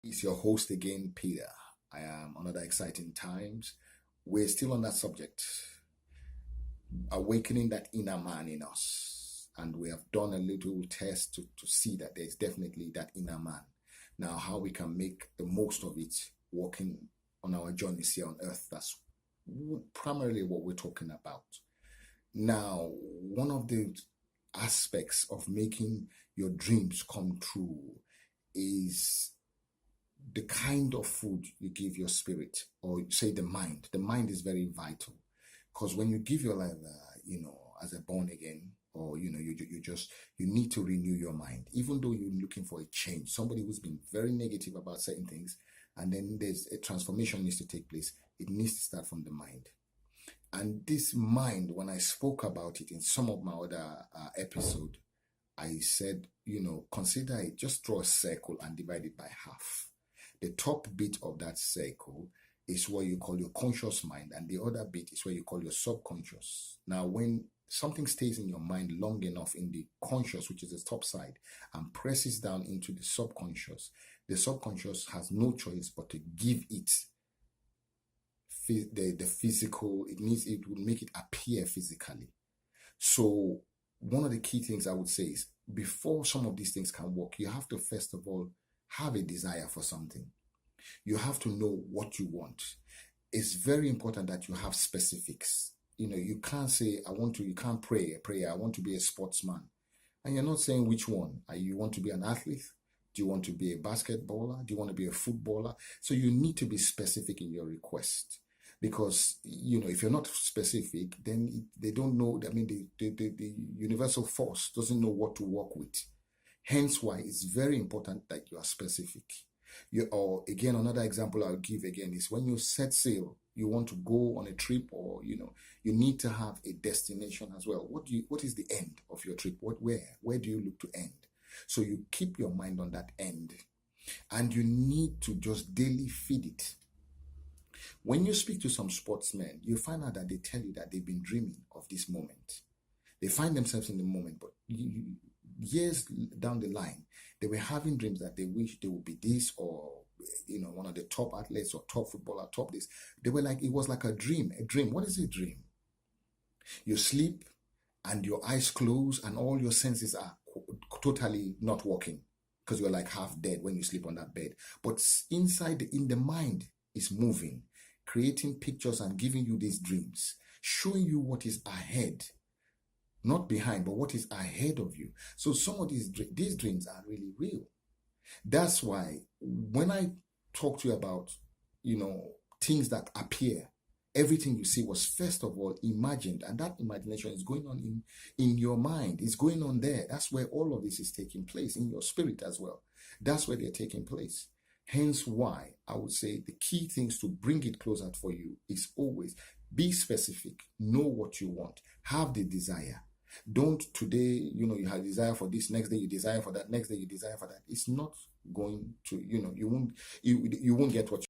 It's your host again, Peter. I am another exciting times. We're still on that subject, awakening that inner man in us. And we have done a little test to see that there's definitely that inner man. Now, how we can make the most of it walking on our journeys here on earth, that's primarily what we're talking about. Now, one of the aspects of making your dreams come true is the kind of food you give your spirit, or say the mind. The mind is very vital, because when you give your life, as a born again, or you need to renew your mind, even though you're looking for a change. Somebody who's been very negative about certain things, and then there's a transformation needs to take place. It needs to start from the mind. And this mind, when I spoke about it in some of my other episode, I said, consider it, just draw a circle and divide it by half. The top bit of that circle is what you call your conscious mind, and the other bit is what you call your subconscious. Now, when something stays in your mind long enough in the conscious, which is the top side, and presses down into the subconscious has no choice but to give it the physical. It will make it appear physically. So one of the key things I would say is, before some of these things can work, you have to first of all have a desire for something. You have to know what you want. It's very important that you have specifics. You can't say, you can't pray a prayer, I want to be a sportsman. And you're not saying which one. You want to be an athlete? Do you want to be a basketballer? Do you want to be a footballer? So you need to be specific in your request. Because, if you're not specific, then they don't know. I mean, the universal force doesn't know what to work with. Hence why it's very important that you are specific. Or again, another example I'll give again is when you set sail, you want to go on a trip, or, you need to have a destination as well. What is the end of your trip? Where do you look to end? So you keep your mind on that end, and you need to just daily feed it. When you speak to some sportsmen, you find out that they tell you that they've been dreaming of this moment. They find themselves in the moment, but years down the line, they were having dreams that they wish they would be this, or one of the top athletes or top footballer, top this. They were like, it was like a dream. A dream. What is a dream? You sleep and your eyes close and all your senses are totally not working, because you're like half dead when you sleep on that bed. But inside, in the mind, is moving, creating pictures and giving you these dreams, showing you what is ahead, not behind, but what is ahead of you. So some of these dreams are really real. That's why when I talk to you about, things that appear, everything you see was first of all imagined, and that imagination is going on in your mind. It's going on there. That's where all of this is taking place, in your spirit as well. That's where they're taking place. Hence why I would say the key things to bring it closer for you is always be specific, know what you want, have the desire. Don't today, you have desire for this, next day you desire for that, next day you desire for that. It's not going to, you won't get what you